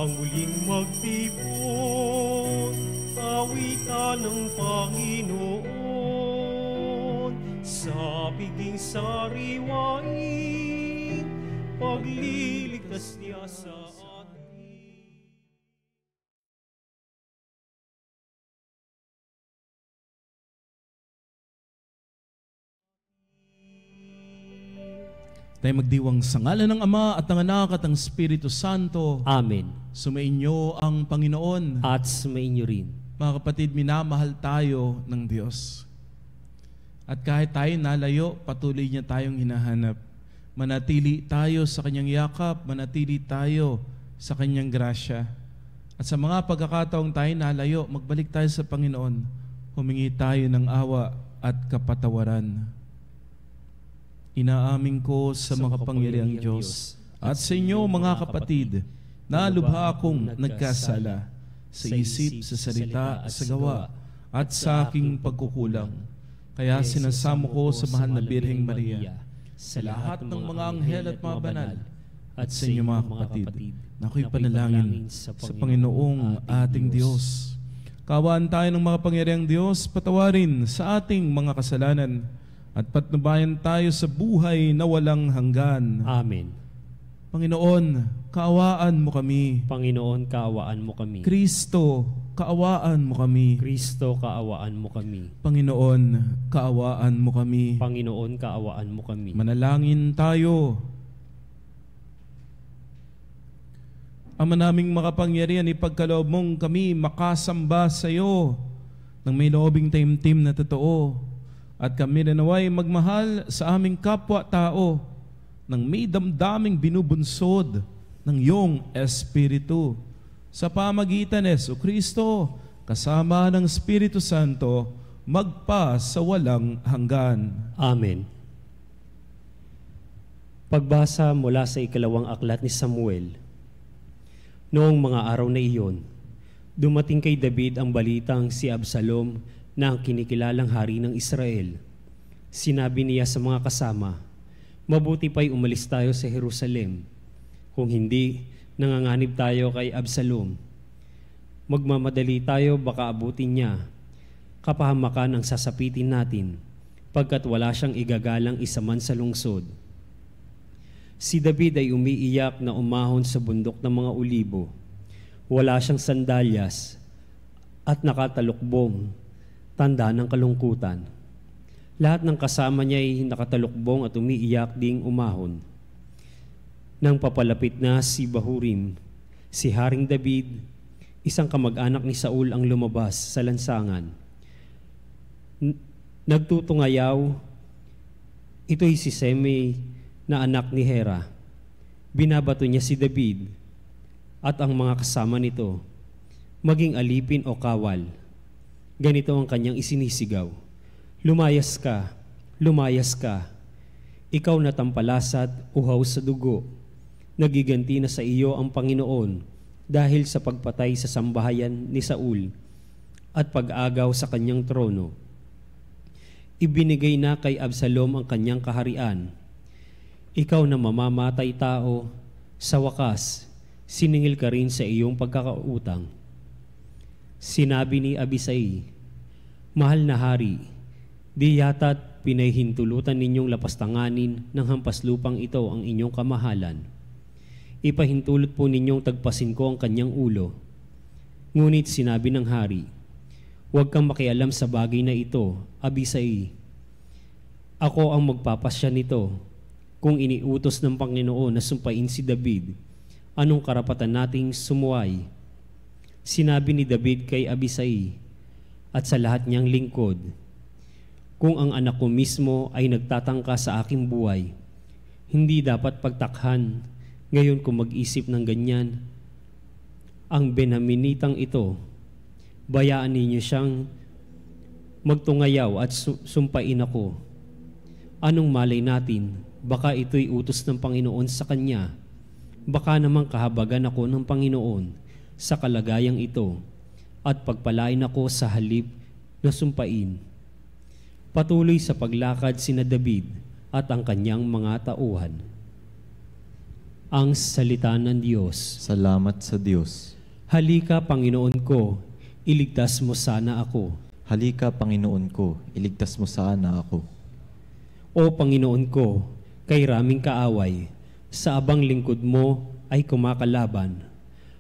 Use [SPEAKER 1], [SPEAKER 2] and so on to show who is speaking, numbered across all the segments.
[SPEAKER 1] upang muling magtipon, awitan ng Panginoon, sa piging sariwain, pagliligtas niya sa atin.
[SPEAKER 2] Tayo magdiwang sa ngalan ng Ama at ng Anak at ng Espiritu Santo.
[SPEAKER 3] Amen.
[SPEAKER 2] Sumainyo ang Panginoon.
[SPEAKER 3] At sumainyo rin.
[SPEAKER 2] Mga kapatid, minamahal tayo ng Diyos. At kahit tayo nalayo, patuloy niya tayong hinahanap. Manatili tayo sa Kanyang yakap, manatili tayo sa Kanyang grasya. At sa mga pagkakataong tayo nalayo, magbalik tayo sa Panginoon. Humingi tayo ng awa at kapatawaran. Inaamin ko sa makapangyarihang Diyos at sa inyo mga kapatid na lubha akong nagkasala sa isip, sa salita, sa gawa at sa aking pagkukulang. Kaya sinasamo ko sa mahal na Birheng Maria, sa lahat ng mga anghel at mga banal, at sa inyo mga kapatid, na ako'y panalangin sa Panginoong ating Diyos. Kaawaan tayo ng makapangyarihang Diyos, patawarin sa ating mga kasalanan, at patnubayan tayo sa buhay na walang hanggan.
[SPEAKER 3] Amen.
[SPEAKER 2] Panginoon, kaawaan mo kami.
[SPEAKER 3] Panginoon, kaawaan mo kami.
[SPEAKER 2] Kristo, kaawaan mo kami.
[SPEAKER 3] Kristo, kaawaan mo kami.
[SPEAKER 2] Panginoon, kaawaan mo kami.
[SPEAKER 3] Panginoon, kaawaan mo kami.
[SPEAKER 2] Manalangin tayo. Ama naming makapangyarihan, ipagkaloob mong kami makasamba sa iyo ng may loobing taimtim na totoo. At kami rin naway magmahal sa aming kapwa-tao ng may damdaming binubunsod ng iyong Espiritu. Sa pamagitan ni Jesucristo, kasama ng Espiritu Santo, magpa sa walang hanggan.
[SPEAKER 3] Amen. Pagbasa mula sa ikalawang aklat ni Samuel. Noong mga araw na iyon, dumating kay David ang balitang si Absalom na ang kinikilalang hari ng Israel. Sinabi niya sa mga kasama, mabuti pa'y umalis tayo sa Jerusalem. Kung hindi, nanganganib tayo kay Absalom. Magmamadali tayo, baka abutin niya. Kapahamakan ang sasapitin natin, pagkat wala siyang igagalang isa man sa lungsod. Si David ay umiiyak na umahon sa bundok ng mga ulibo. Wala siyang sandalyas at nakatalukbong, tanda ng kalungkutan. Lahat ng kasama niya ay nakatalukbong at umiiyak ding umahon. Nang papalapit na si Bahurim, si Haring David, isang kamag-anak ni Saul ang lumabas sa lansangan. Nagtutungayaw, ito'y si Semei na anak ni Hera. Binabato niya si David at ang mga kasama nito, maging alipin o kawal. Ganito ang kanyang isinisigaw, lumayas ka, ikaw na tampalasat, uhaw sa dugo. Nagiganti na sa iyo ang Panginoon dahil sa pagpatay sa sambahayan ni Saul at pag-agaw sa kanyang trono. Ibinigay na kay Absalom ang kanyang kaharian. Ikaw na mamamatay tao, sa wakas, siningil ka rin sa iyong pagkakautang. Sinabi ni Abisai, mahal na hari, di yata't pinahintulutan ninyong lapastanganin ng hampaslupang ito ang inyong kamahalan. Ipahintulot po ninyong tagpasin ko ang kanyang ulo. Ngunit sinabi ng hari, huwag kang makialam sa bagay na ito, Abisai. Ako ang magpapasya nito. Kung iniutos ng Panginoon na sumpain si David, anong karapatan nating sumuway? Sinabi ni David kay Abisai at sa lahat niyang lingkod, kung ang anak ko mismo ay nagtatangka sa aking buhay, hindi dapat pagtakhan ngayon kung mag-isip ng ganyan. Ang Benaminitang ito, bayaan ninyo siyang magtungayaw at sumpain ako. Anong malay natin, baka ito'y utos ng Panginoon sa kanya. Baka namang kahabagan ako ng Panginoon sa kalagayang ito at pagpalain ako sa halip na sumpain. Patuloy sa paglakad sina David at ang kanyang mga tauhan. Ang salita ng Diyos.
[SPEAKER 4] Salamat sa Diyos.
[SPEAKER 3] Halika, Panginoon ko, iligtas mo sana ako.
[SPEAKER 4] Halika, Panginoon ko, iligtas mo sana ako.
[SPEAKER 3] O Panginoon ko, kay raming kaaway, sa abang lingkod mo ay kumakalaban.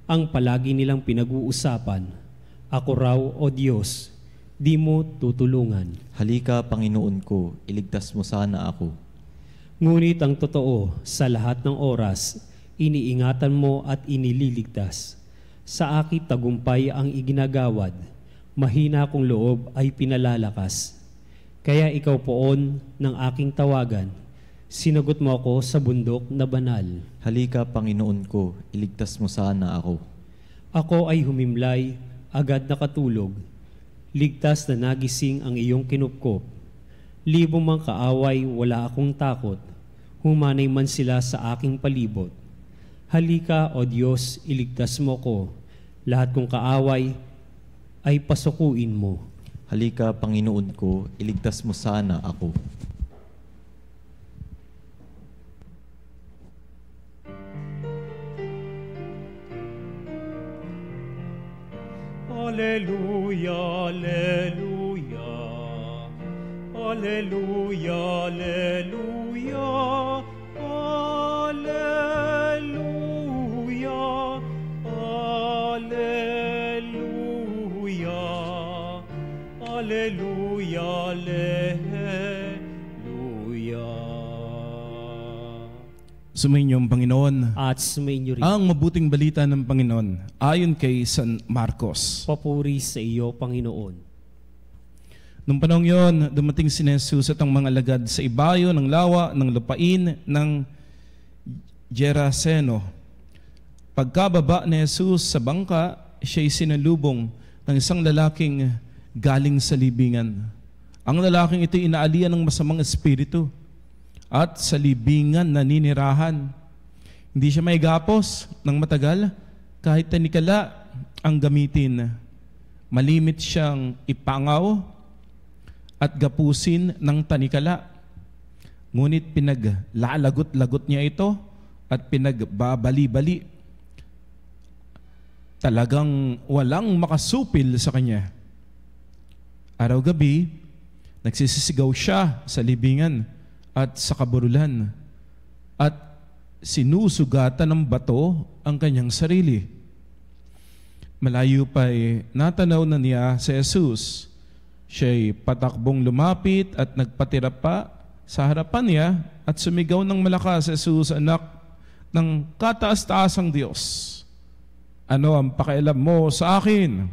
[SPEAKER 3] Ang palagi nilang pinag-uusapan, ako raw, O Diyos, di mo tutulungan.
[SPEAKER 4] Halika, Panginoon ko, iligtas mo sana ako.
[SPEAKER 3] Ngunit ang totoo, sa lahat ng oras, iniingatan mo at inililigtas. Sa akin tagumpay ang iginagawad, mahina kong loob ay pinalalakas. Kaya ikaw poon ng aking tawagan, sinagot mo ako sa bundok na banal.
[SPEAKER 4] Halika, Panginoon ko, iligtas mo sana ako.
[SPEAKER 3] Ako ay humimlay, agad nakatulog. Ligtas na nagising ang iyong kinupkop. Libo mang kaaway, wala akong takot. Humanay man sila sa aking palibot. Halika, O Diyos, iligtas mo ko. Lahat kong kaaway ay pasukuin mo.
[SPEAKER 4] Halika, Panginoon ko, iligtas mo sana ako.
[SPEAKER 1] Alleluia, alleluia. Alleluia, alleluia. Alleluia. Alleluia. Alleluia, alleluia.
[SPEAKER 2] Sumainyo ang Panginoon.
[SPEAKER 3] At sumainyo rin.
[SPEAKER 2] Ang mabuting balita ng Panginoon ayon kay San Marcos.
[SPEAKER 3] Papuri sa iyo, Panginoon.
[SPEAKER 2] Nung panahon yon, dumating si Jesus at ang mga alagad sa ibayo ng lawa ng lupain ng Geraseno. Pagkababa ni Jesus sa bangka, siya'y sinalubong ng isang lalaking galing sa libingan. Ang lalaking ito inaalian ng masamang espiritu at sa libingan naninirahan. Hindi siya may gapos ng matagal kahit tanikala ang gamitin. Malimit siyang ipangaw at gapusin ng tanikala. Ngunit pinaglalagot-lagot niya ito at pinagbabali-bali. Talagang walang makasupil sa kanya. Araw-gabi, nagsisisigaw siya sa libingan at sa kaburulan at sinusugatan ng bato ang kanyang sarili. Malayo pa'y natanaw na niya si Jesus. Siya'y patakbong lumapit at nagpatira pa sa harapan niya at sumigaw ng malakas, Jesus, anak ng kataas-taasang Diyos. Ano ang pakialam mo sa akin?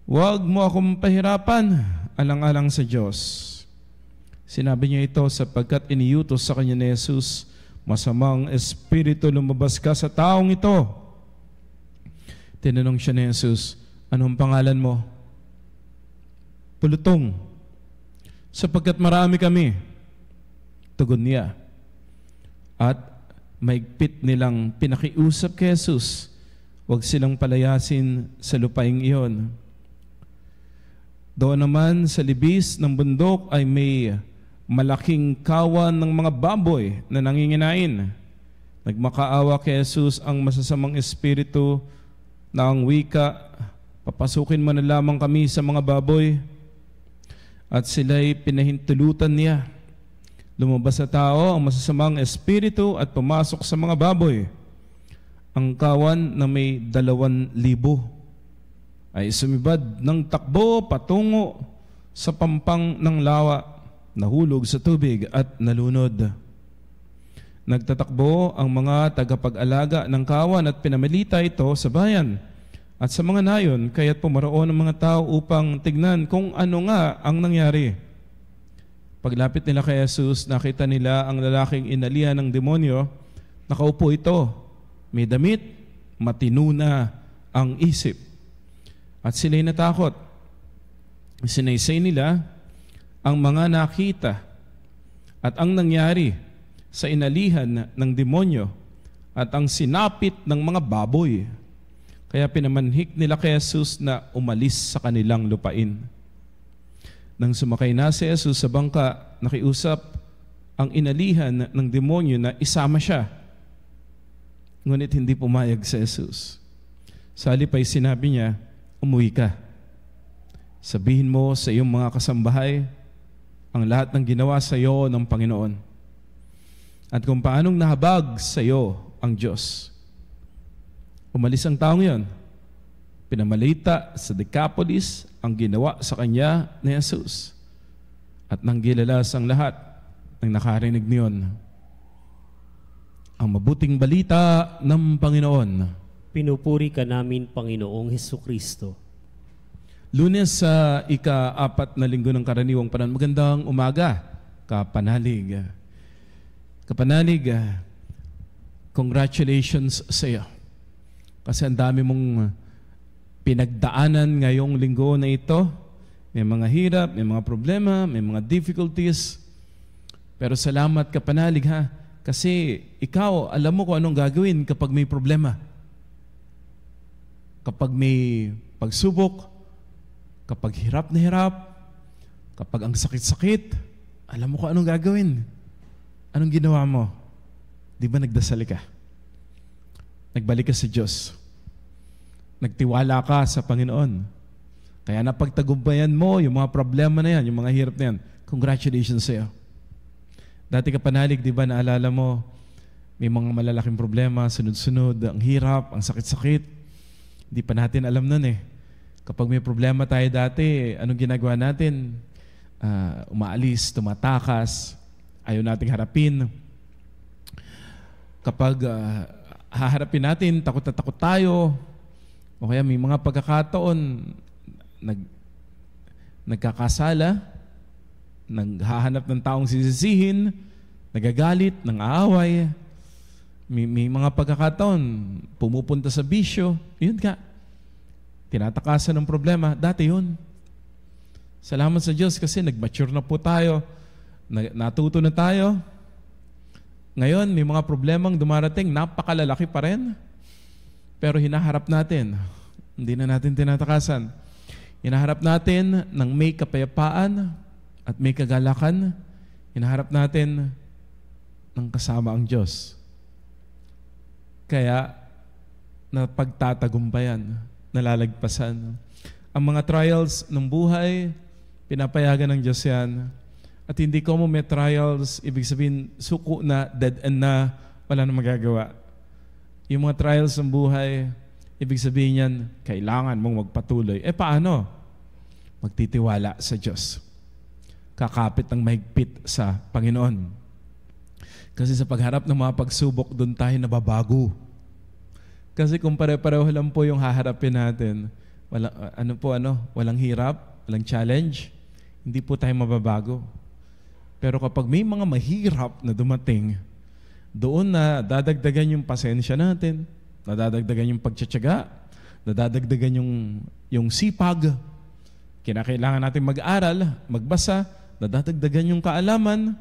[SPEAKER 2] Huwag mo akong pahirapan, alang-alang sa Diyos. Sinabi niya ito sapagkat iniutos sa kanya ni Jesus, masamang espiritu lumabas ka sa taong ito. Tinanong siya ni Jesus, anong pangalan mo? Pulutong, sapagkat marami kami. Tugon niya. At maigpit nilang pinakiusap kay Jesus, huwag silang palayasin sa lupaing iyon. Doon naman sa libis ng bundok ay may malaking kawan ng mga baboy na nanginginain. Nagmakaawa kay Jesus ang masasamang espiritu na ang wika, papasukin mo na lamang kami sa mga baboy. At sila'y pinahintulutan niya. Lumabas sa tao ang masasamang espiritu at pumasok sa mga baboy. Ang kawan na may 2,000 ay sumibad ng takbo patungo sa pampang ng lawa, nahulog sa tubig at nalunod. Nagtatakbo ang mga tagapag-alaga ng kawan at pinamilita ito sa bayan at sa mga nayon, kaya't pumaroon ang mga tao upang tignan kung ano nga ang nangyari. Paglapit nila kay Jesus, nakita nila ang lalaking inalihan ng demonyo. Nakaupo ito, may damit, matino na ang isip. At sila'y natakot. Sinaysay nila ang mga nakita at ang nangyari sa inalihan ng demonyo at ang sinapit ng mga baboy. Kaya pinamanhik nila kay Jesus na umalis sa kanilang lupain. Nang sumakay na si Jesus sa bangka, nakiusap ang inalihan ng demonyo na isama siya. Ngunit hindi pumayag si Jesus. Sa halip ay sinabi niya, umuwi ka. Sabihin mo sa iyong mga kasambahay ang lahat ng ginawa sa iyo ng Panginoon at kung paanong nahabag sa iyo ang Diyos. Umalis ang taong yon. Pinamalita sa Decapolis ang ginawa sa kanya ni Jesus. At nang gilalas ang lahat ng nakarinig niyon. Ang mabuting balita ng Panginoon.
[SPEAKER 3] Pinupuri ka namin, Panginoong Hesukristo.
[SPEAKER 2] Lunes sa ika-4 na linggo ng karaniwang panahon. Magandang umaga, kapanalig. Kapanalig, congratulations sa iyo. Kasi ang dami mong pinagdaanan ngayong linggo na ito. May mga hirap, may mga problema, may mga difficulties. Pero salamat kapanalig ha. Kasi ikaw, alam mo kung anong gagawin kapag may problema. Kapag may pagsubok, kapag hirap na hirap, kapag ang sakit-sakit, alam mo kung anong gagawin. Anong ginawa mo? Di ba nagdasal ka? Nagbalik ka sa Diyos. Nagtiwala ka sa Panginoon. Kaya napagtagumpayan mo yung mga problema na yan, yung mga hirap na yan. Congratulations sa iyo. Dati ka panalig, di ba, naalala mo, may mga malalaking problema, sunod-sunod, ang hirap, ang sakit-sakit. Hindi pa natin alam nun eh. Kapag may problema tayo dati, anong ginagawa natin? Umaalis, tumatakas, ayaw nating harapin. Kapag haharapin natin, takot na takot tayo. O kaya may mga pagkakataon, nagkakasala, naghahanap ng taong sisisihin, nagagalit, nang-aaway. May mga pagkakataon, pumupunta sa bisyo. Yun ka. Tinatakasan ng problema. Dati yun. Salamat sa Diyos kasi nag-mature na po tayo. Natuto na tayo. Ngayon, may mga problemang dumarating, napakalalaki pa rin. Pero hinaharap natin. Hindi na natin tinatakasan. Hinaharap natin ng may kapayapaan at may kagalakan. Hinaharap natin ng kasama ang Diyos. Kaya, napagtatagumpayan, nalalagpasan. Ang mga trials ng buhay, pinapayagan ng Diyos yan. At hindi ko mo may trials, ibig sabihin, suko na, dead end na, wala na magagawa. Yung mga trials ng buhay, ibig sabihin yan, kailangan mong magpatuloy. Paano? Magtitiwala sa Diyos. Kakapit ng mahigpit sa Panginoon. Kasi sa pagharap ng mga pagsubok, doon tayo nababago. Kasi kung pare-pareho lang po yung haharapin natin, walang hirap, walang challenge, hindi po tayo mababago. Pero kapag may mga mahirap na dumating, doon na dadagdagan yung pasensya natin, nadadagdagan yung pagtsatsaga, nadadagdagan yung sipag, kinakailangan natin mag-aral, magbasa, nadadagdagan yung kaalaman,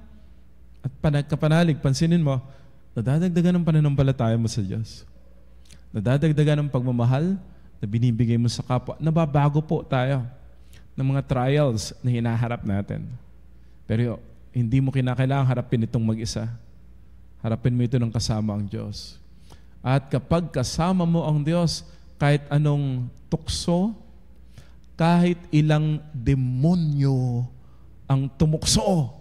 [SPEAKER 2] at kapanalig, pansinin mo, nadadagdagan ng pananampalataya mo sa Diyos. Nadadagdagan ng pagmamahal na binibigay mo sa kapwa. Nababago po tayo ng mga trials na hinaharap natin. Pero hindi mo kinakailangan harapin itong mag-isa. Harapin mo ito ng kasama ang Diyos. At kapag kasama mo ang Diyos, kahit anong tukso, kahit ilang demonyo ang tumukso,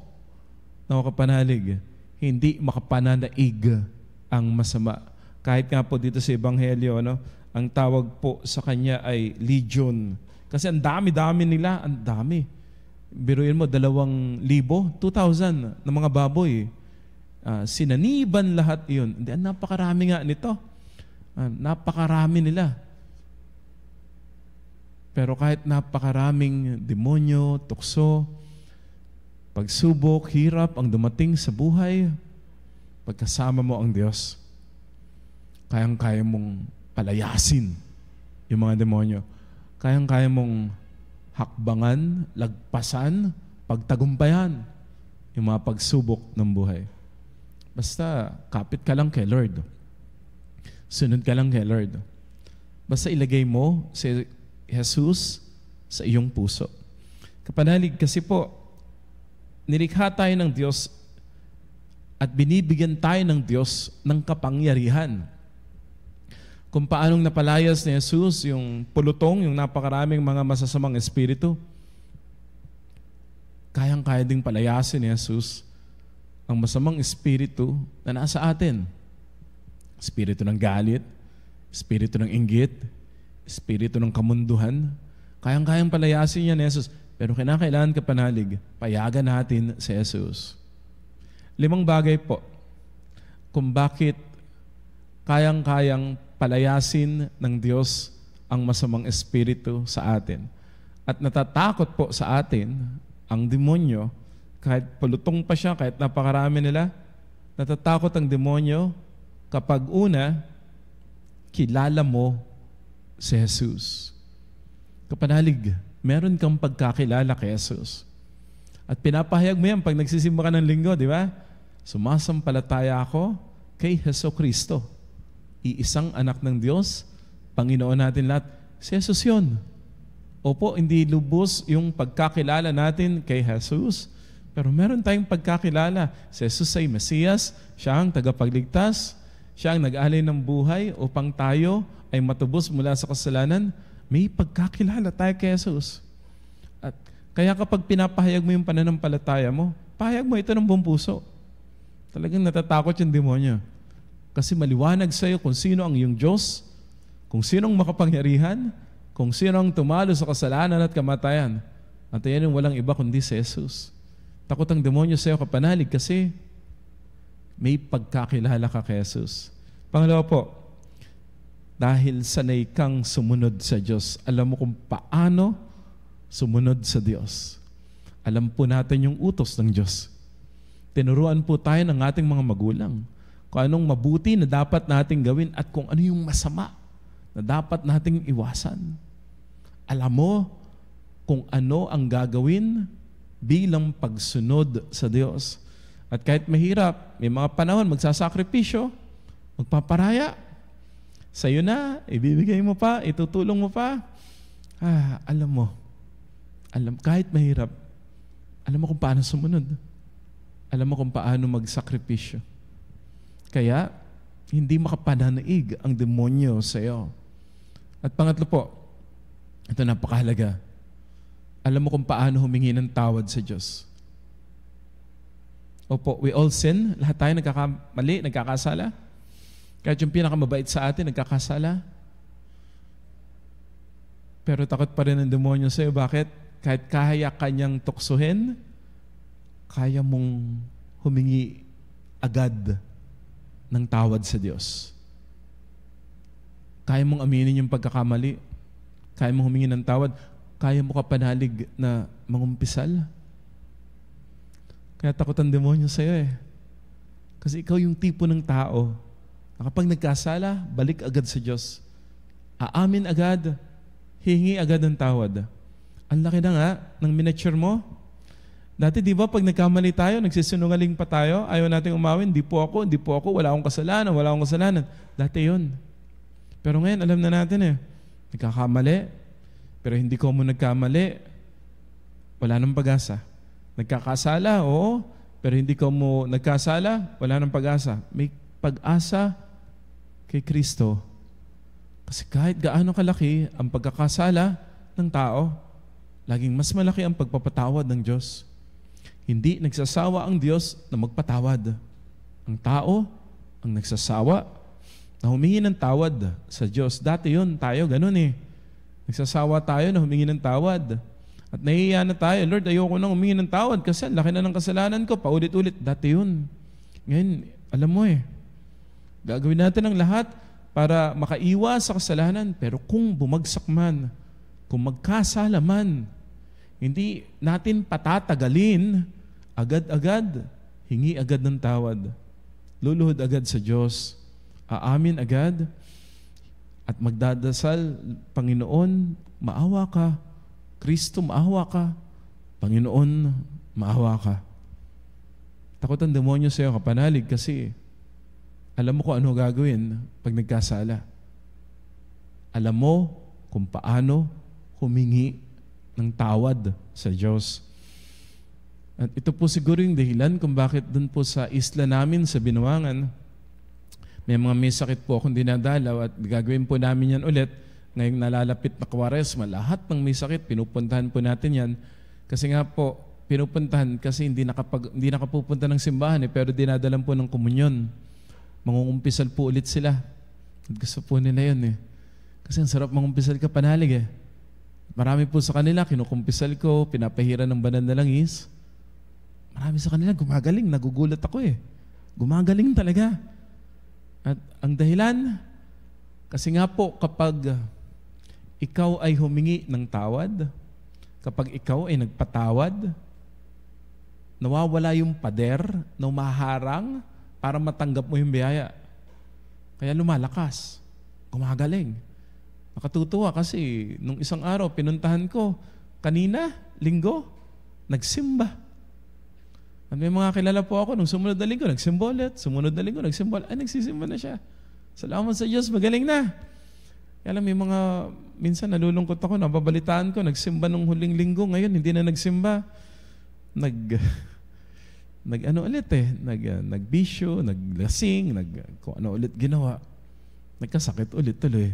[SPEAKER 2] na kapanalig, hindi makapananaig ang masama. Kahit nga po dito sa Ebanghelyo, ang tawag po sa kanya ay legion. Kasi ang dami-dami nila, ang dami. Biruin mo, 2,000, 2,000 na mga baboy. Sinaniban lahat iyon. Hindi, napakarami nga nito. Napakarami nila. Pero kahit napakaraming demonyo, tukso, pagsubok, hirap ang dumating sa buhay, pagkasama mo ang Diyos, kayang-kaya mong palayasin yung mga demonyo. Kayang-kaya mong hakbangan, lagpasan, pagtagumpayan yung mga pagsubok ng buhay. Basta kapit ka lang kay Lord. Sunod ka lang kay Lord. Basta ilagay mo si Jesus sa iyong puso. Kapanalig, kasi po, nilikha tayo ng Diyos at binibigyan tayo ng Diyos ng kapangyarihan kung paanong napalayas ni Jesus yung pulutong, yung napakaraming mga masasamang espiritu. Kayang-kaya ding palayasin ni Jesus ang masamang espiritu na nasa atin. Espiritu ng galit, espiritu ng inggit, espiritu ng kamunduhan. Kayang-kayang palayasin niya ni Jesus. Pero kinakailangan kapanalig, payagan natin si Jesus. 5 bagay po kung bakit kayang-kayang palayasin ng Diyos ang masamang espiritu sa atin. At natatakot po sa atin ang demonyo, kahit pulutong pa siya, kahit napakarami nila, natatakot ang demonyo kapag una, kilala mo si Jesus. Kapanalig, meron kang pagkakilala kay Jesus. At pinapahayag mo yan pag nagsisimba ka ng linggo, di ba? Sumasampalataya ako kay Jesucristo. Iisang anak ng Diyos, Panginoon natin lahat. Si Jesus yun. Opo, hindi lubos yung pagkakilala natin kay Jesus, pero meron tayong pagkakilala. Si Jesus ay Mesiyas, siya ang tagapagligtas, siya ang nag-alay ng buhay upang tayo ay matubos mula sa kasalanan. May pagkakilala tayo kay Jesus. At kaya kapag pinapahayag mo yung pananampalataya mo, pahayag mo ito ng buong puso. Talagang natatakot yung demonyo. Kasi maliwanag sa'yo kung sino ang iyong Diyos, kung sino ang makapangyarihan, kung sino ang tumalo sa kasalanan at kamatayan. At yan yung walang iba kundi si Jesus. Takot ang demonyo sa'yo kapanalig kasi may pagkakilala ka kay Jesus. Pangalawa po, dahil sanay kang sumunod sa Diyos, alam mo kung paano sumunod sa Diyos. Alam po natin yung utos ng Diyos. Tinuruan po tayo ng ating mga magulang kung anong mabuti na dapat nating gawin at kung ano yung masama na dapat nating iwasan. Alam mo kung ano ang gagawin bilang pagsunod sa Diyos. At kahit mahirap, may mga panahon magsasakripisyo, magpaparaya. Sa'yo na, ibibigay mo pa, itutulong mo pa. Alam mo, kahit mahirap, alam mo kung paano sumunod. Alam mo kung paano magsakripisyo. Kaya, hindi makapananaig ang demonyo sa iyo. At pangatlo po, ito napakahalaga. Alam mo kung paano humingi ng tawad sa Diyos. Opo, we all sin. Lahat tayo nagkakamali, nagkakasala. Kahit yung pinakamabait sa atin, nagkakasala. Pero takot pa rin ang demonyo sa iyo. Bakit? Kahit kaya kanyang tuksuhin, kaya mong humingi agad ng tawad sa Diyos. Kaya mong aminin yung pagkakamali. Kaya mong humingi ng tawad. Kaya mo kapanalig na mangumpisal. Kaya takot ang demonyo sa'yo eh. Kasi ikaw yung tipo ng tao na kapag nagkasala, balik agad sa Diyos. Aamin agad. Hingi agad ng tawad. Ang laki na nga ng miniature mo. Dati di ba pag nagkamali tayo, nagsisinungaling pa tayo, ayaw nating umawin, hindi po ako, wala akong kasalanan. Dati yun. Pero ngayon, alam na natin eh, nagkakamali, pero hindi ko mo nagkamali, wala nang pag-asa. Nagkakasala, oo, pero hindi ko mo nagkasala, wala nang pag-asa. May pag-asa kay Kristo. Kasi kahit gaano kalaki ang pagkakasala ng tao, laging mas malaki ang pagpapatawad ng Diyos. Hindi nagsasawa ang Diyos na magpatawad. Ang tao ang nagsasawa na humingi ng tawad sa Diyos. Dati yun, tayo ganun eh. Nagsasawa tayo na humingi ng tawad. At nahihiya na tayo, Lord, ayoko nang humingi ng tawad kasi laki na ng kasalanan ko, paulit-ulit. Dati yun. Ngayon, alam mo eh, gagawin natin ang lahat para makaiwas sa kasalanan. Pero kung bumagsak man, kung magkasala man, hindi natin patatagalin, agad-agad, hingi agad ng tawad. Luluhod agad sa Diyos. Aamin agad. At magdadasal, Panginoon, maawa ka. Kristo, maawa ka. Panginoon, maawa ka. Takot ang demonyo sa iyo, kapanalig, kasi alam mo kung ano gagawin pag nagkasala. Alam mo kung paano humingi ng tawad sa Diyos. At ito po siguro yung dahilan kung bakit dun po sa isla namin sa Binuangan, May mga may sakit po akong dinadalaw at gagawin po namin yan ulit. Ngayong nalalapit na Kwaresma, lahat ng may sakit, pinupuntahan po natin yan. Kasi nga po, pinupuntahan kasi hindi nakapupunta ng simbahan pero dinadalan po ng komunyon. Mangungumpisal po ulit sila. At gusto po nila yun Kasi ang sarap mangumpisal ka panalig Marami po sa kanila, kinukumpisal ko, pinapahira ng banal na langis. Marami sa kanila, gumagaling, nagugulat ako Gumagaling talaga. At ang dahilan, kasi nga po kapag ikaw ay humingi ng tawad, kapag ikaw ay nagpatawad, nawawala yung pader na umaharang para matanggap mo yung biyaya. Kaya lumalakas, gumagaling. Nakatutuwa kasi nung isang araw, pinuntahan ko, kanina, linggo, nagsimba. At may mga kilala po ako, nung sumunod na linggo, nagsimba ulit. Sumunod na linggo, nagsimba ulit. Ay, nagsisimba na siya. Salamat sa Diyos, magaling na. Kaya lang, may mga, minsan nalulungkot ako, nababalitaan ko, nagsimba nung huling linggo, ngayon hindi na nagsimba. Nagbisyo, naglasing, kung ano ulit ginawa. Nagkasakit ulit tuloy.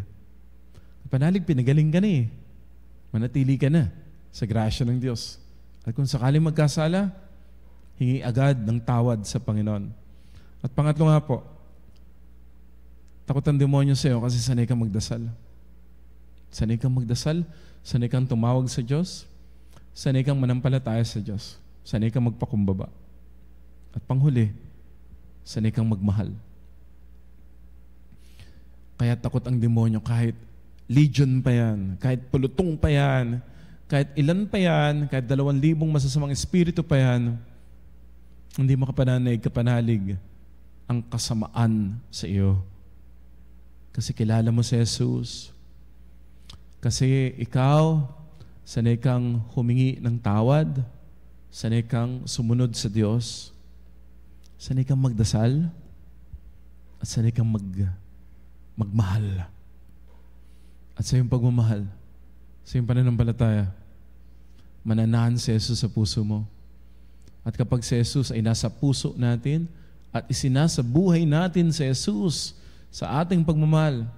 [SPEAKER 2] Panalig, pinagaling ka na Manatili ka na sa grasya ng Diyos. At kung sakaling magkasala, hingi agad ng tawad sa Panginoon. At pangatlo nga po, takot ang demonyo sa iyo kasi sanay kang magdasal. Sanay kang magdasal, sanay kang tumawag sa Diyos, sanay kang manampalataya sa Diyos, sanay kang magpakumbaba. At panghuli, sanay kang magmahal. Kaya takot ang demonyo kahit legion pa yan, kahit pulutong pa yan, kahit ilan pa yan, kahit 2,000 masasamang espiritu pa yan, hindi kapanalig ang kasamaan sa iyo. Kasi kilala mo si Jesus. Kasi ikaw, sanay kang humingi ng tawad, sanay kang sumunod sa Diyos, sanay kang magdasal, at sanay kang magmahal. At sa iyong pagmamahal, sa iyong pananampalataya, mananahan si Jesus sa puso mo. At kapag si Jesus ay nasa puso natin at isinasabuhay natin si Jesus sa ating pagmamahal,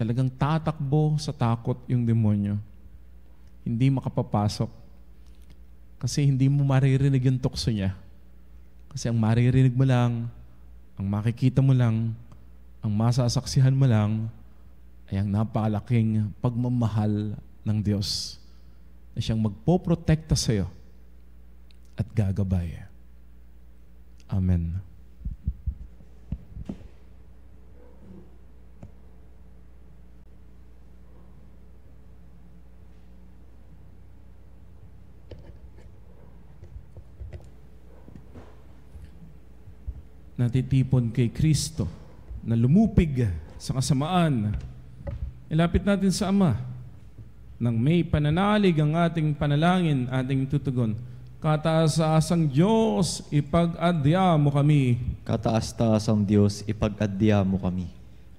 [SPEAKER 2] talagang tatakbo sa takot yung demonyo. Hindi makapapasok. Kasi hindi mo maririnig yung tukso niya. Kasi ang maririnig mo lang, ang makikita mo lang, ang masasaksihan mo lang, ay ang napakalaking pagmamahal ng Diyos na siyang magpoprotekta sa iyo at gagabay. Amen. Natitipon kay Kristo na lumupig sa kasamaan. Ilapit natin sa Ama. Nang may pananalig ang ating panalangin, ating tutugon. Kataas-taasang Diyos, ipag-adya mo kami.
[SPEAKER 4] Kataas-taasang Diyos, ipag-adya mo kami.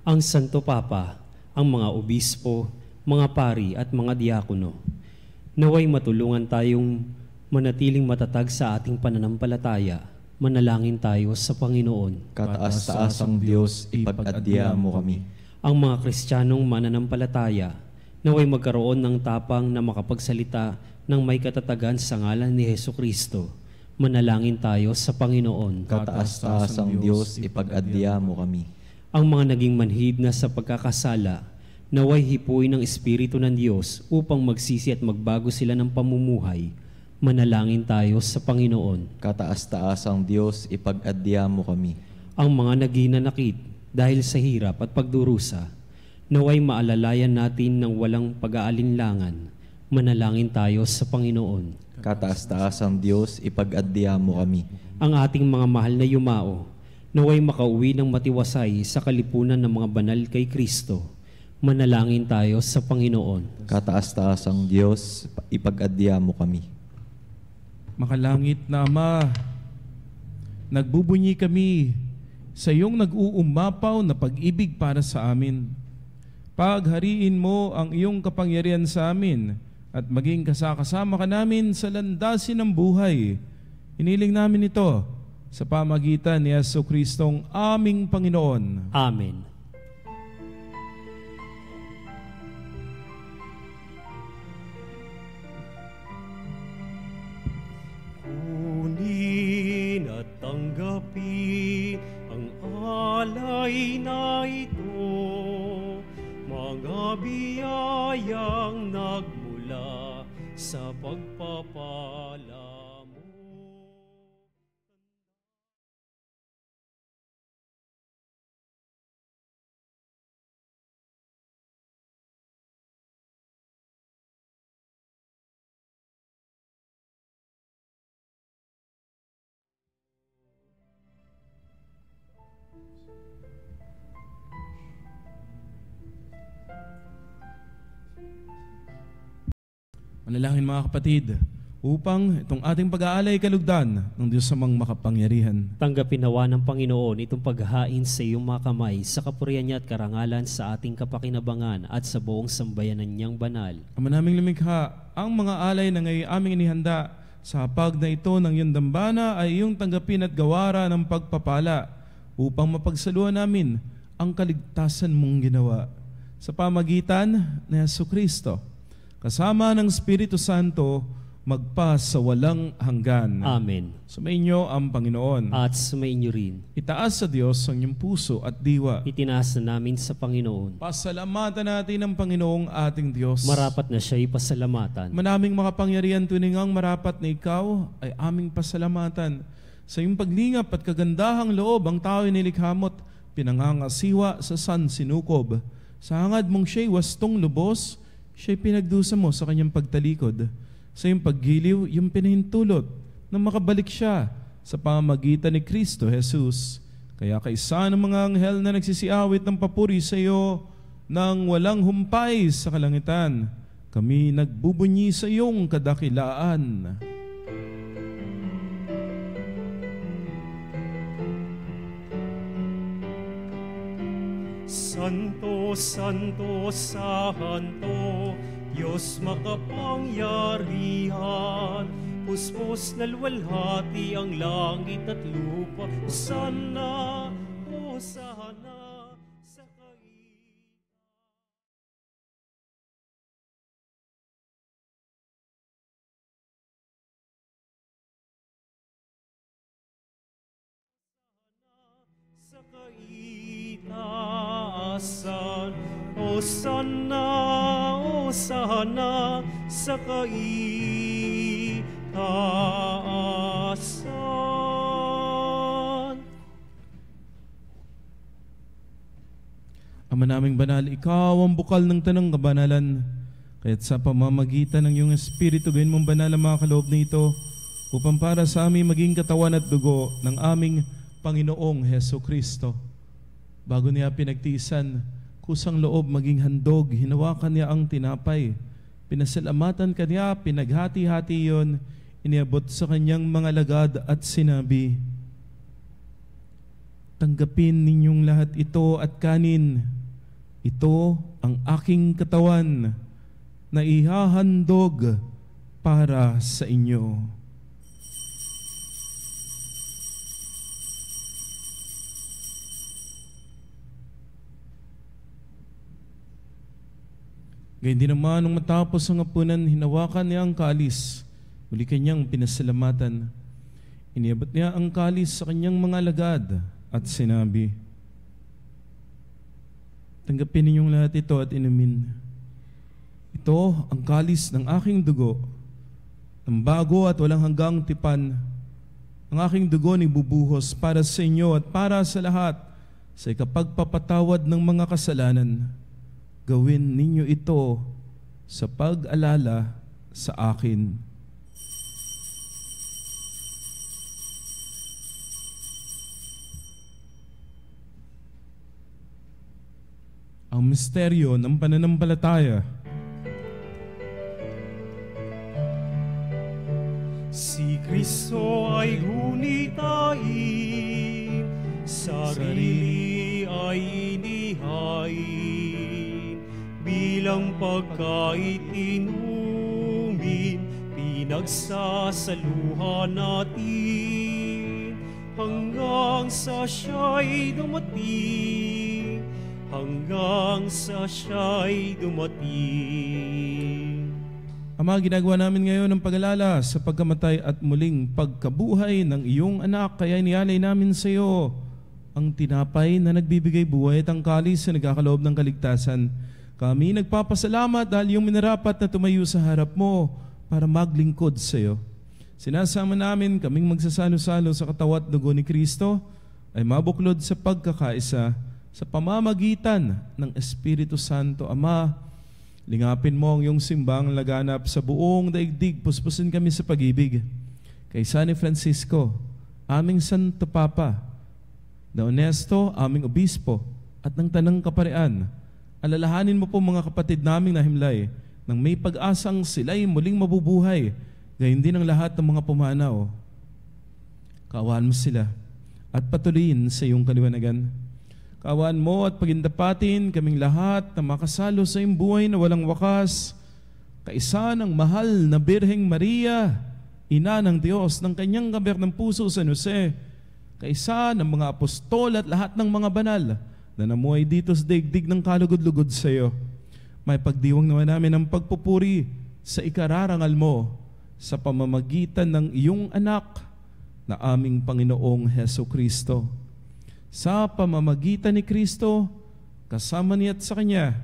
[SPEAKER 3] Ang Santo Papa, ang mga obispo, mga pari at mga diakono, naway matulungan tayong manatiling matatag sa ating pananampalataya. Manalangin tayo sa Panginoon.
[SPEAKER 4] Kataas-taasang Diyos, ipag-adya mo kami.
[SPEAKER 3] Ang mga Kristiyanong mananampalataya, naway magkaroon ng tapang na makapagsalita ng may katatagan sa ngalan ni Hesukristo. Manalangin tayo sa Panginoon.
[SPEAKER 4] Kataas-taasang Diyos, ipag-adya mo kami.
[SPEAKER 3] Ang mga naging manhid na sa pagkakasala, naway hipuin ng Espiritu ng Diyos upang magsisi at magbago sila ng pamumuhay. Manalangin tayo sa Panginoon.
[SPEAKER 4] Kataas-taasang Diyos, ipag-adya mo kami.
[SPEAKER 3] Ang mga naginanakit dahil sa hirap at pagdurusa, naway maalalayan natin ng walang pag-aalinlangan. Manalangin tayo sa Panginoon.
[SPEAKER 4] Kataas-taasang Diyos, ipag-adya mo kami.
[SPEAKER 3] Ang ating mga mahal na yumao, naway makauwi ng matiwasay sa kalipunan ng mga banal kay Kristo. Manalangin tayo sa Panginoon.
[SPEAKER 4] Kataas-taasang Diyos, ipag-adya mo kami.
[SPEAKER 2] Makalangit na Ama, nagbubunyi kami sa iyong nag-uumapaw na pag-ibig para sa amin. Paghariin mo ang iyong kapangyarihan sa amin at maging kasama ka namin sa landasin ng buhay. Hiniling namin ito sa pamagitan ni Jesucristong aming Panginoon.
[SPEAKER 3] Amen.
[SPEAKER 1] Kunin at tanggapin ang alay na ito, mga biyayang nagmula sa pagpapala mo.
[SPEAKER 2] Manalangin mga kapatid, upang itong ating pag-aalay kalugdan ng Diyos amang makapangyarihan.
[SPEAKER 3] Tanggapin nawa ng Panginoon itong paghahain sa iyong mga kamay sa kapurihan niya at karangalan sa ating kapakinabangan at sa buong sambayanan niyang banal.
[SPEAKER 2] Ama naming lumikha, ang mga alay na ngayon aming inihanda sa hapag na ito ng iyong dambana ay iyong tanggapin at gawara ng pagpapala upang mapagsaluhan namin ang kaligtasan mong ginawa sa pamagitan ni Jesucristo, kasama ng Espiritu Santo, magpa sa walang hanggan.
[SPEAKER 3] Amen.
[SPEAKER 2] Sumainyo ang Panginoon.
[SPEAKER 3] At sumainyo rin.
[SPEAKER 2] Itaas sa Diyos ang iyong puso at diwa.
[SPEAKER 3] Itinaas na namin sa Panginoon.
[SPEAKER 2] Pasalamatan natin ang Panginoong ating Diyos.
[SPEAKER 3] Marapat na siya'y pasalamatan.
[SPEAKER 2] Manaming makapangyarihan tuningang marapat na ikaw ay aming pasalamatan. Sa iyong paglingap at kagandahang loob, ang tao'y nilikhamot, pinangangasiwa sa sansinukob. Sa hangad mong siya'y wastong lubos, siya'y pinagdusa mo sa kanyang pagtalikod. Sa iyong paggiliw, yung pinahintulot na makabalik siya sa pamamagitan ni Kristo Jesus. Kaya kaisa ng mga anghel na nagsisiawit ng papuri sa iyo nang walang humpay sa kalangitan, kami nagbubunyi sa iyong kadakilaan.
[SPEAKER 1] Santo, Santo, Santo, Diyos makapangyarihan, puspos na luwalhati ang langit at lupa. Hosana, Hosana, sa kaitaasan. Hosana, Hosana, sa kaitaasan.
[SPEAKER 2] Ama naming banal, ikaw ang bukal ng tanang kabanalan. Kaya't sa pamamagitan ng iyong Espiritu, gawin mong banal ang mga kaloob na ito upang para sa aming maging katawan at dugo ng aming Panginoong Jesucristo. Bago niya pinagtiisan, kusang loob maging handog, hinawakan niya ang tinapay. Pinasalamatan kanya, pinaghati-hati yon, iniabot sa kanyang mga lagad at sinabi, tanggapin ninyong lahat ito at kanin. Ito ang aking katawan na ihahandog para sa inyo. Gayun din naman, nung matapos ang hapunan, hinawakan niya ang kalis. Muli kanyang pinasalamatan. Iniabot niya ang kalis sa kanyang mga lagad at sinabi, tanggapin ninyong lahat ito at inumin. Ito ang kalis ng aking dugo, ng bago at walang hanggang tipan. Ang aking dugo ni bubuhos para sa inyo at para sa lahat sa ikapagpapatawad ng mga kasalanan. Gawin ninyo ito sa pag-alala sa akin. Ang misteryo ng pananampalataya.
[SPEAKER 1] Si Kristo ay hunitain, sarili ay inihain, bilang pagkain inumin, pinagsasaluhan natin ang sa siya'y dumating, hanggang sa siya'y dumating.
[SPEAKER 2] Ama, ginagawa namin ngayon ng pag-alala sa pagkamatay at muling pagkabuhay ng iyong anak, kaya inialay namin sa iyo ang tinapay na nagbibigay buhay at ang kalis na nagkakaloob ng kaligtasan. Kami nagpapasalamat dahil iyong minarapat na tumayo sa harap mo para maglingkod sa iyo. Sinasama namin kaming magsasalo-salo sa katawan at dugo ni Kristo ay mabuklod sa pagkakaisa sa pamamagitan ng Espiritu Santo. Ama, lingapin mo ang iyong simbang laganap sa buong daigdig. Puspusin kami sa pag-ibig. Kay San Francisco, aming Santo Papa, na Honesto, aming Obispo, at ng Tanang Kaparian, alalahanin mo po mga kapatid naming nahimlay nang may pag-asang sila'y muling mabubuhay, gayon din ang lahat ng mga pumanaw. Kaawaan mo sila at patuloyin sa iyong kaliwanagan. Kaawaan mo at pagindapatin kaming lahat na makasalo sa iyong buhay na walang wakas, kaisa ng mahal na Birheng Maria, ina ng Diyos, ng kanyang kabiyak ng puso San Jose, kaisa ng mga apostol at lahat ng mga banal na namuhay dito sa daigdig ng kalugod-lugod sa iyo. May pagdiwang naman namin ang pagpupuri sa ikararangal mo sa pamamagitan ng iyong anak na aming Panginoong Heso Kristo. Sa pamamagitan ni Kristo, kasama niya at sa Kanya,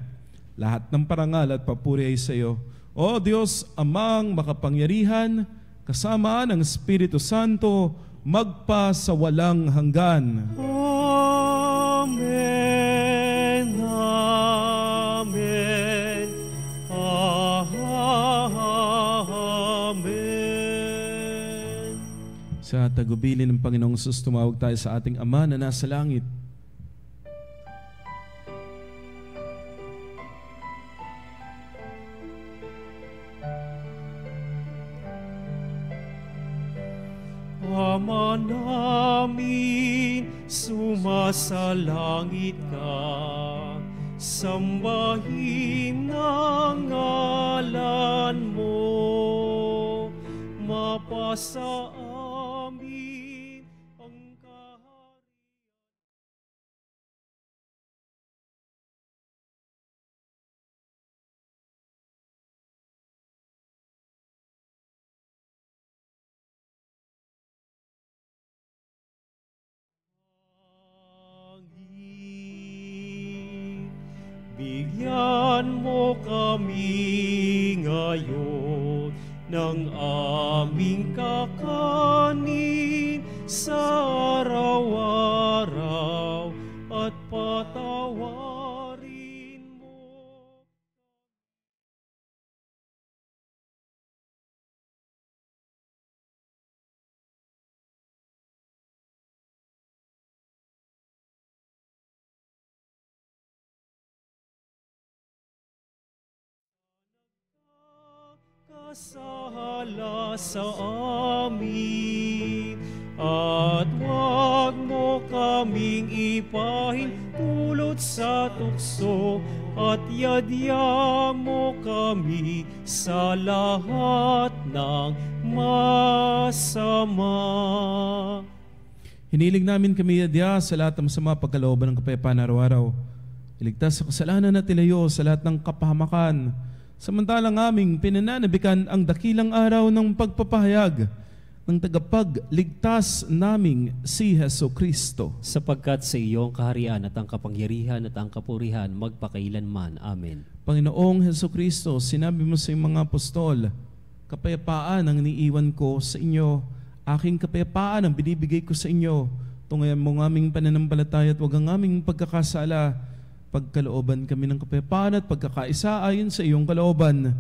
[SPEAKER 2] lahat ng parangal at papuri ay sa iyo. O Diyos, Amang makapangyarihan, kasama ng Espiritu Santo, magpa sa walang hanggan.
[SPEAKER 1] Amen. Amen. Amen.
[SPEAKER 2] Sa tagubilin ng Panginoong Jesus, tumawag tayo sa ating Ama na nasa langit.
[SPEAKER 1] Ama namin, sumasalangit ka, sambahin ang ngalan mo, mapasa amin ang kaharian. Bigyan mo kami ngayon ng aming kakanin sa araw-araw at patawarin mo. Kasala sa amin, at huwag mo kaming ipahintulot sa tukso, at yadya mo kami sa lahat ng masama.
[SPEAKER 2] Hiniling namin kami yadya sa lahat ng masama pagkalooban ng kapayapaan araw-araw. Iligtas sa kasalanan at ilayo sa lahat ng kapahamakan. Samantalang aming pinananabikan ang dakilang araw ng pagpapahayag ng tagapagligtas naming si Heso Kristo.
[SPEAKER 3] Sapagkat sa iyong kaharian at ang kapangyarihan at ang kapurihan magpakailanman. Amen.
[SPEAKER 2] Panginoong Heso Kristo, sinabi mo sa iyong mga apostol, kapayapaan ang iniiwan ko sa inyo, aking kapayapaan ang binibigay ko sa inyo. Tungayan mo ng aming pananampalataya at huwag ang aming pagkakasala. Pagkalooban kami ng kapayapaan at pagkakaisa ayon sa iyong kalooban.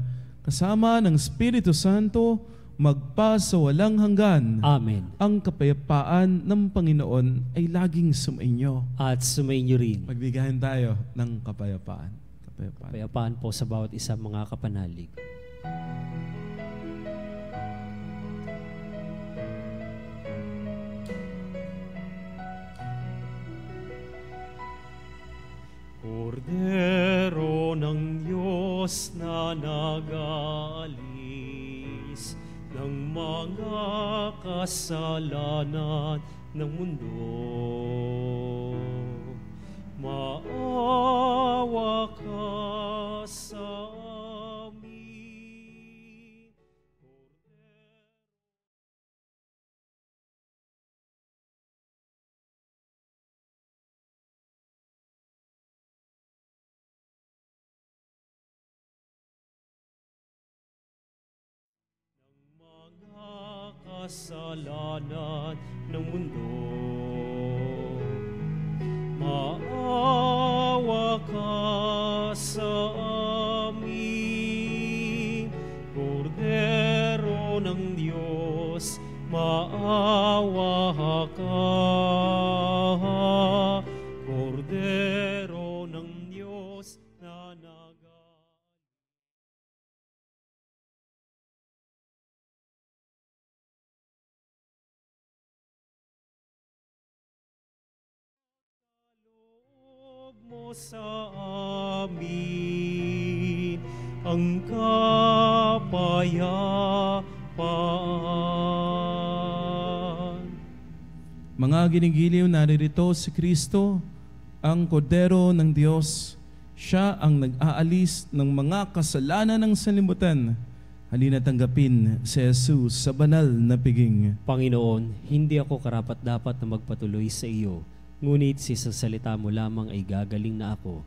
[SPEAKER 2] Kasama ng Espiritu Santo, magpa sa walang hanggan.
[SPEAKER 3] Amen.
[SPEAKER 2] Ang kapayapaan ng Panginoon ay laging sumainyo.
[SPEAKER 3] At sumainyo rin.
[SPEAKER 2] Magbigayan tayo ng kapayapaan. Kapayapaan.
[SPEAKER 3] Kapayapaan po sa bawat isa mga kapanalig.
[SPEAKER 1] Kordero ng Diyos na nag-aalis ng mga kasalanan ng mundo. Maawa ka sa amin. Mga kasalanan ng mundo. Maawa ka sa amin, Kordero ng Diyos, maawa ka, Kordero ng Diyos na mo sa amin ang kapayapaan.
[SPEAKER 2] Mga ginigiliw, naririto si Kristo, ang Kordero ng Diyos. Siya ang nag-aalis ng mga kasalanan ng sanlibutan. Halina tanggapin si Jesus sa banal na piging.
[SPEAKER 3] Panginoon, hindi ako karapat-dapat na magpatuloy sa iyo, ngunit sa salita mo lamang ay gagaling na ako.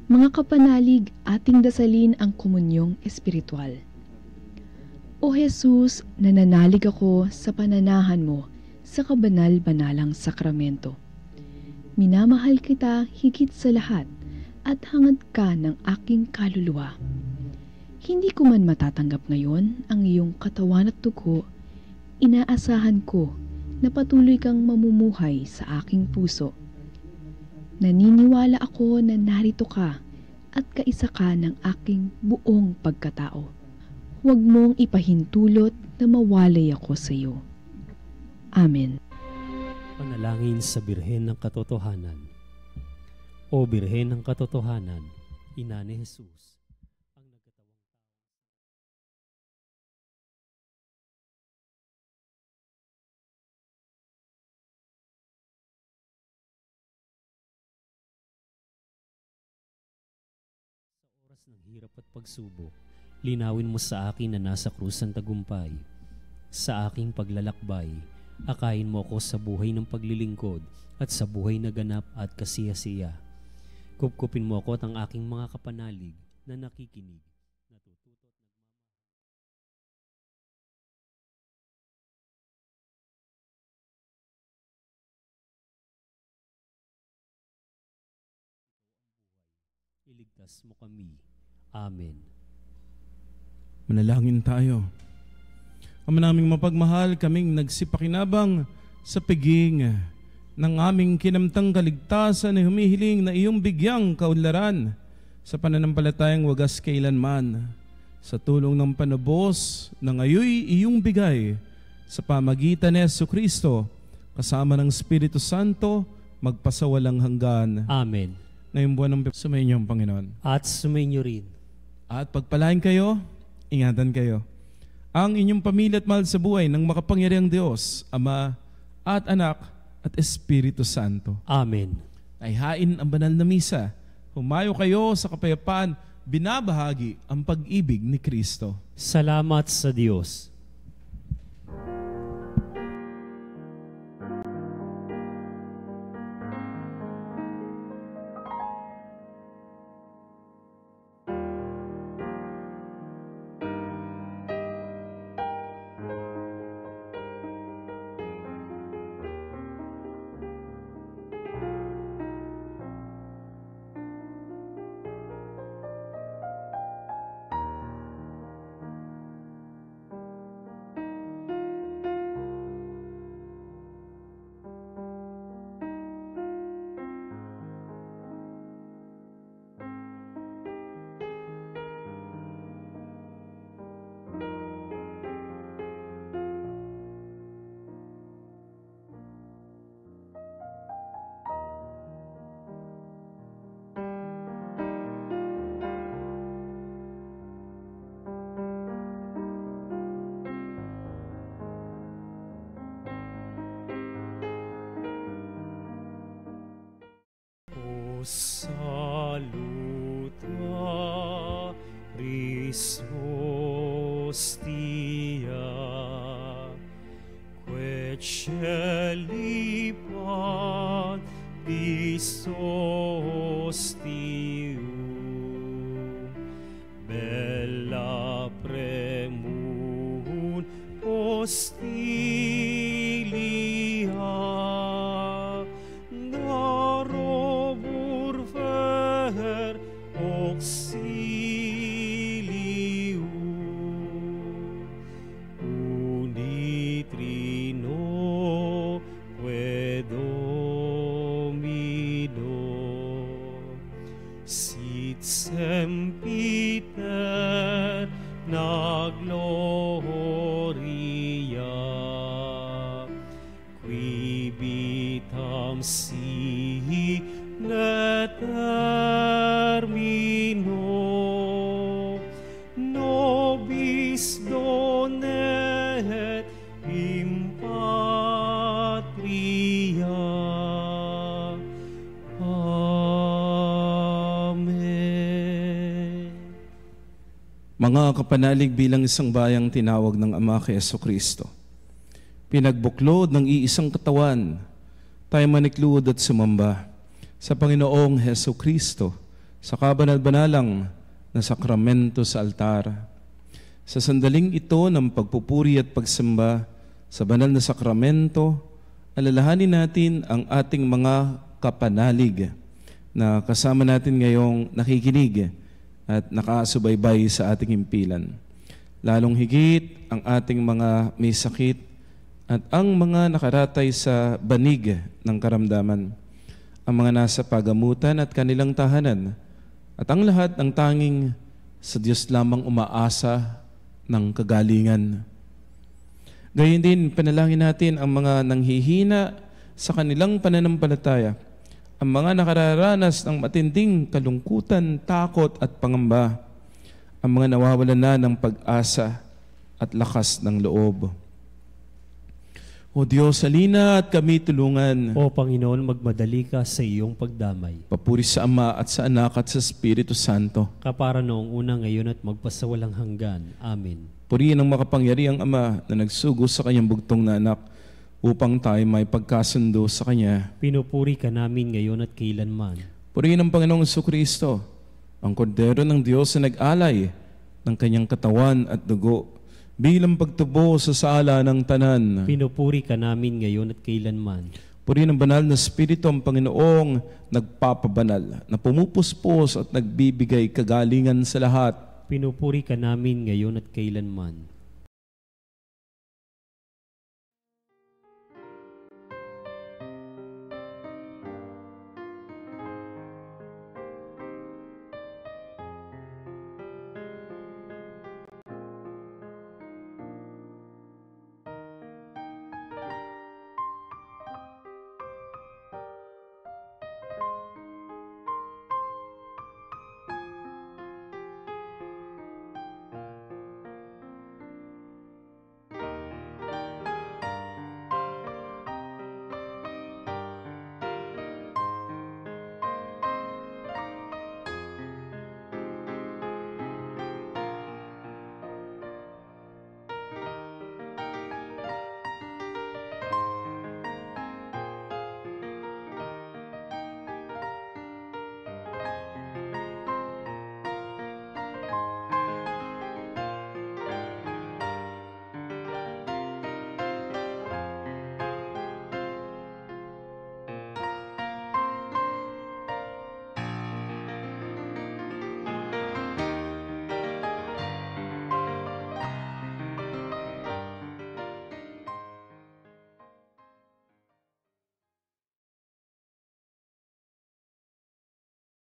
[SPEAKER 5] Mga kapanalig, ating dasalin ang komunyong espiritual. O Jesus, nananalig ako sa pananahan mo sa kabanal-banalang sakramento. Minamahal kita higit sa lahat at hangad ka ng aking kaluluwa. Hindi ko man matatanggap ngayon ang iyong katawan at dugo, inaasahan ko na patuloy kang mamumuhay sa aking puso. Naniniwala ako na narito ka at kaisa ka ng aking buong pagkatao. Huwag mong ipahintulot na mawalay ako sa iyo. Amen.
[SPEAKER 3] Panalangin sa Birhen ng Katotohanan. O Birhen ng Katotohanan, Ina ni Jesus, ang nagkatawang sa oras ng hirap at pagsubok, linawin mo sa akin na nasa krus ang tagumpay. Sa aking paglalakbay, akayin mo ako sa buhay ng paglilingkod at sa buhay na ganap at kasiya-siya. Kupkupin mo ako at ang aking mga kapanalig na nakikinig, natututo at nagmamahal. Iligtas mo kami. Amen.
[SPEAKER 2] Manalangin tayo. Ama naming mapagmahal, kaming nagsipakinabang sa piging ng aming kinamtang kaligtasan ay humihiling na iyong bigyang kaunlaran sa pananampalatayang wagas kailanman. Sa tulong ng panubos na ngayoy iyong bigay sa pamagitan ni Jesucristo kasama ng Espiritu Santo magpasawalang hanggan.
[SPEAKER 3] Amen.
[SPEAKER 2] Ngayong buwan ng sumayin ang Panginoon.
[SPEAKER 3] At sumainyo rin.
[SPEAKER 2] At pagpalain kayo, ingatan kayo. Ang inyong pamilya at mahal sa buhay ng makapangyarihang Diyos, Ama at Anak at Espiritu Santo.
[SPEAKER 3] Amen.
[SPEAKER 2] Tayhain ang banal na misa. Humayo kayo sa kapayapaan, binabahagi ang pag-ibig ni Kristo.
[SPEAKER 3] Salamat sa Diyos.
[SPEAKER 1] vis hostia, quae celi pan vis hostium, bella premun hostilia, narobur ver auxilium, unitrino que Domino, sit sempiter na gloria, qui vitam sine termino, nobis donet in patria. Amen.
[SPEAKER 2] Mga kapanalig, bilang isang bayang tinawag ng Ama kay Jesucristo, pinagbuklod ng iisang katawan, tayo manikluod at sumamba sa Panginoong Jesucristo sa kabanal-banalang na sakramento sa altar. Sa sandaling ito ng pagpupuri at pagsamba sa banal na sakramento, alalahanin natin ang ating mga kapanalig na kasama natin ngayong nakikinig at nakasubaybay sa ating himpilan. Lalong higit ang ating mga may sakit at ang mga nakaratay sa banig ng karamdaman, ang mga nasa pagamutan at kanilang tahanan, at ang lahat ng tanging sa Diyos lamang umaasa ng kagalingan. Gayon din, panalangin natin ang mga nanghihina sa kanilang pananampalataya, ang mga nakararanas ng matinding kalungkutan, takot at pangamba, ang mga nawawalan na ng pag-asa at lakas ng loob. O Diyos, halina at kami tulungan.
[SPEAKER 3] O Panginoon, magmadali ka sa iyong pagdamay.
[SPEAKER 2] Papuri sa Ama at sa Anak at sa Espiritu Santo.
[SPEAKER 3] Kapara noong una, ngayon at magpasawalang hanggan. Amen.
[SPEAKER 2] Purihin ang makapangyarihang Ama na nagsugo sa kanyang bugtong na anak upang tayo may pagkasundo sa Kanya.
[SPEAKER 3] Pinupuri ka namin ngayon at kailanman.
[SPEAKER 2] Purihin ang Panginoong Jesucristo, ang kordero ng Diyos na nag-alay ng kanyang katawan at dugo bilang pagtubo sa sala ng tanan.
[SPEAKER 3] Pinupuri ka namin ngayon at kailanman.
[SPEAKER 2] Purihin ang banal na Espiritu ang Panginoong nagpapabanal, na pumupuspos at nagbibigay kagalingan sa lahat.
[SPEAKER 3] Pinupuri ka namin ngayon at kailanman.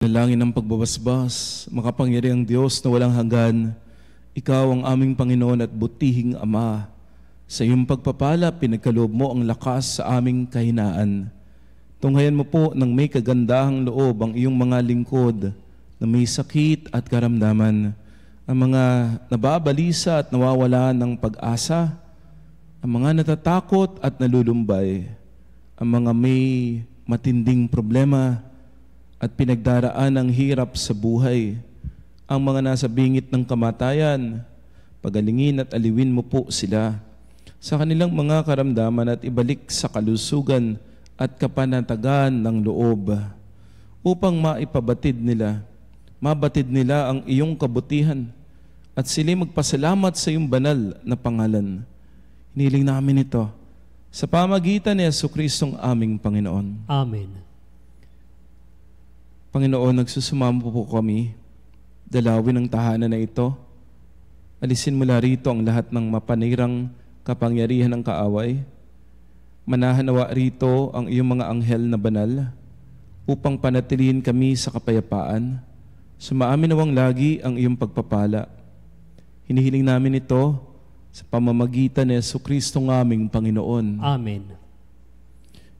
[SPEAKER 2] Dalangin ng pagbabasbas, makapangyarihang Diyos na walang hanggan, Ikaw ang aming Panginoon at butihing Ama. Sa iyong pagpapala, pinagkaloob mo ang lakas sa aming kahinaan. Tunghayan mo po ng may kagandahang loob ang iyong mga lingkod na may sakit at karamdaman, ang mga nababalisa at nawawala ng pag-asa, ang mga natatakot at nalulumbay, ang mga may matinding problema at pinagdaraan ng hirap sa buhay, ang mga nasa bingit ng kamatayan. Pagalingin at aliwin mo po sila sa kanilang mga karamdaman at ibalik sa kalusugan at kapanatagan ng loob, upang mabatid nila ang iyong kabutihan at sila magpasalamat sa iyong banal na pangalan. Hiniling namin ito sa pamagitan ni Jesucristong aming Panginoon.
[SPEAKER 3] Amen.
[SPEAKER 2] Panginoon, nagsusumamo po kami, dalawin ang tahanan na ito. Alisin mula rito ang lahat ng mapanirang kapangyarihan ng kaaway. Manahanawa rito ang iyong mga anghel na banal upang panatilihin kami sa kapayapaan. Sumaamin nawang lagi ang iyong pagpapala. Hinihiling namin ito sa pamamagitan ni Jesucristong aming Panginoon.
[SPEAKER 3] Amen.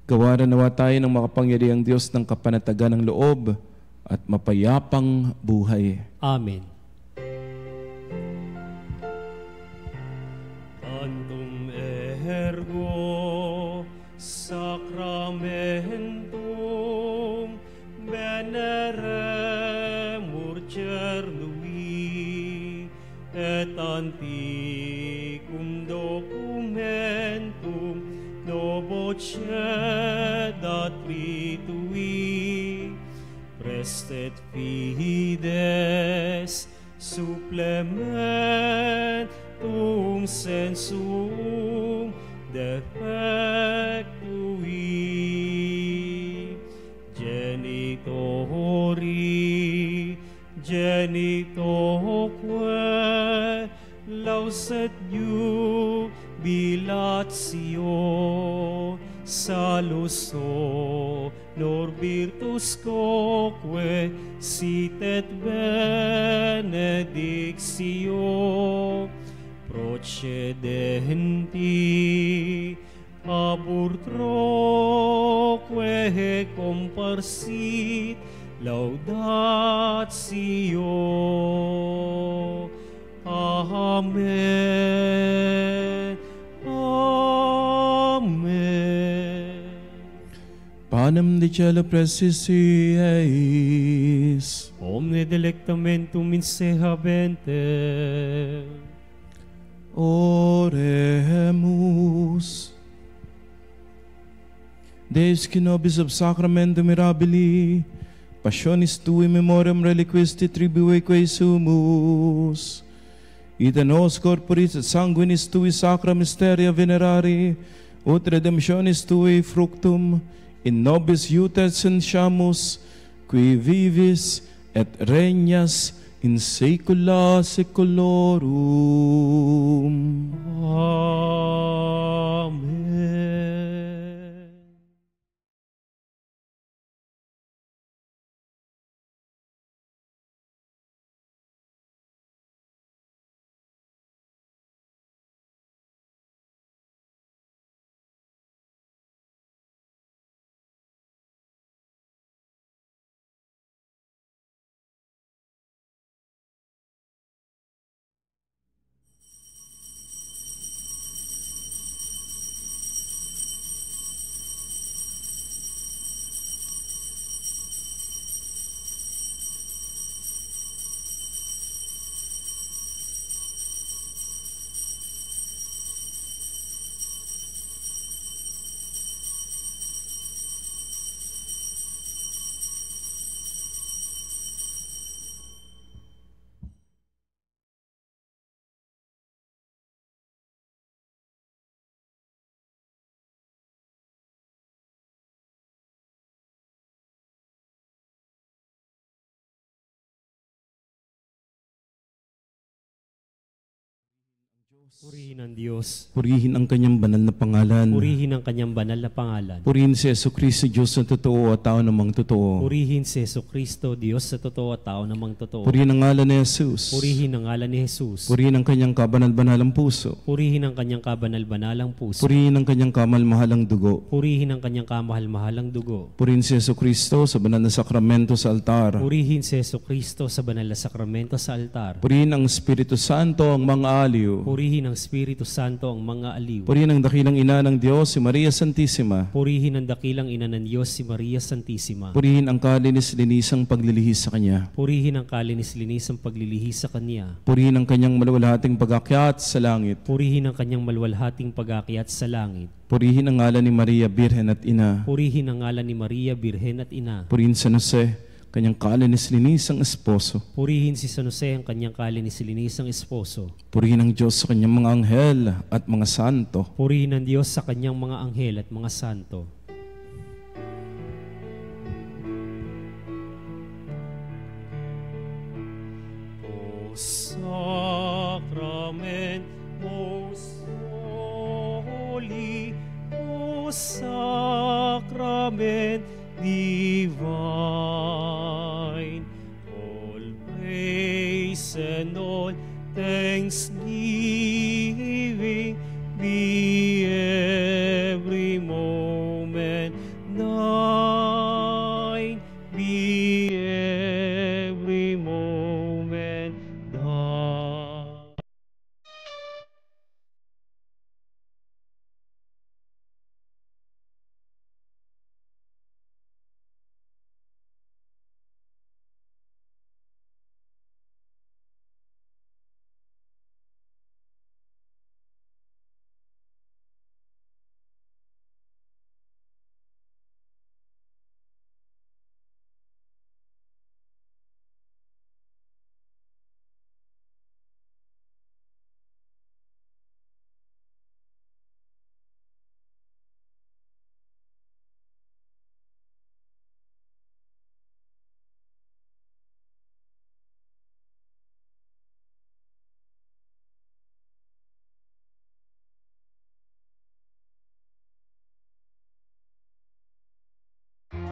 [SPEAKER 2] Gawaran nawa tayo ng makapangyarihang Diyos ng kapanatagan ng loob at mapayapang buhay.
[SPEAKER 3] Amen.
[SPEAKER 1] Tantum ergo sacramentum veneremur cernui et antiquum documentum dat ritui prestet fides supplementum sensum defectui genitoque lauset jubilatio saluso nor virtus quoque sitet benedictio procedenti abur troque comparsit laudatio. Amen. Amen.
[SPEAKER 2] Panem de cielo presis eis.
[SPEAKER 1] Omne delectamentum in se habente.
[SPEAKER 2] Oremus. Deus qui nobis ob sacramento mirabili, passionis tui memoriam reliquisti tribueque sumus, ita nos corporis et sanguinis tui sacra mysteria venerari, ut redemptionis tui fructum in nobis iutet sentiamus, qui vivis et regnas in saecula saeculorum.
[SPEAKER 1] Amen.
[SPEAKER 3] Purihin ang Diyos.
[SPEAKER 2] Purihin ang kanyang banal na pangalan.
[SPEAKER 3] Purihin ang kanyang banal na pangalan.
[SPEAKER 2] Purihin si Jesucristo, Diyos na totoo at tao namang totoo.
[SPEAKER 3] Purihin si Jesucristo, Diyos sa totoo at tao namang totoo.
[SPEAKER 2] Purihin ang ngalan ni Jesus.
[SPEAKER 3] Purihin ang ngalan ni Jesus.
[SPEAKER 2] Purihin ang kanyang kabanal-banalang puso.
[SPEAKER 3] Purihin ang kanyang kabanal-banalang puso.
[SPEAKER 2] Purihin ang kanyang kamal-mahalang dugo.
[SPEAKER 3] Purihin ang kanyang kamahal-mahalang dugo.
[SPEAKER 2] Purihin si Jesucristo sa banal na sakramento sa altar.
[SPEAKER 3] Purihin si Jesucristo sa banal na sakramento sa altar.
[SPEAKER 2] Purihin ang Espiritu Santo ang mga aliw.
[SPEAKER 3] Purihin Purihin ng Espiritu Santo ang mga aliw.
[SPEAKER 2] Purihin ang dakilang ina ng Diyos, si Maria Santissima.
[SPEAKER 3] Purihin ang dakilang ina ng Diyos, si Maria Santissima.
[SPEAKER 2] Purihin ang kalinis-linisang paglilihis sa Kanya.
[SPEAKER 3] Purihin ang kalinis-linisang paglilihis sa Kanya.
[SPEAKER 2] Purihin ang Kanyang maluwalhating pag-akyat sa langit.
[SPEAKER 3] Purihin ang Kanyang maluwalhating pag-aakyat sa langit.
[SPEAKER 2] Purihin ang ngalan ni Maria, Birhen at Ina.
[SPEAKER 3] Purihin ang ngalan ni Maria, Birhen at Ina.
[SPEAKER 2] Purihin San Jose, Kanyang kalinis-linisang esposo.
[SPEAKER 3] Purihin si San Jose, ang Kanyang kalinis-linisang esposo.
[SPEAKER 2] Purihin ang Diyos sa Kanyang mga anghel at mga santo.
[SPEAKER 3] Purihin ang Diyos sa Kanyang mga anghel at mga santo.
[SPEAKER 1] O Sacrament most holy, O Sacrament divine.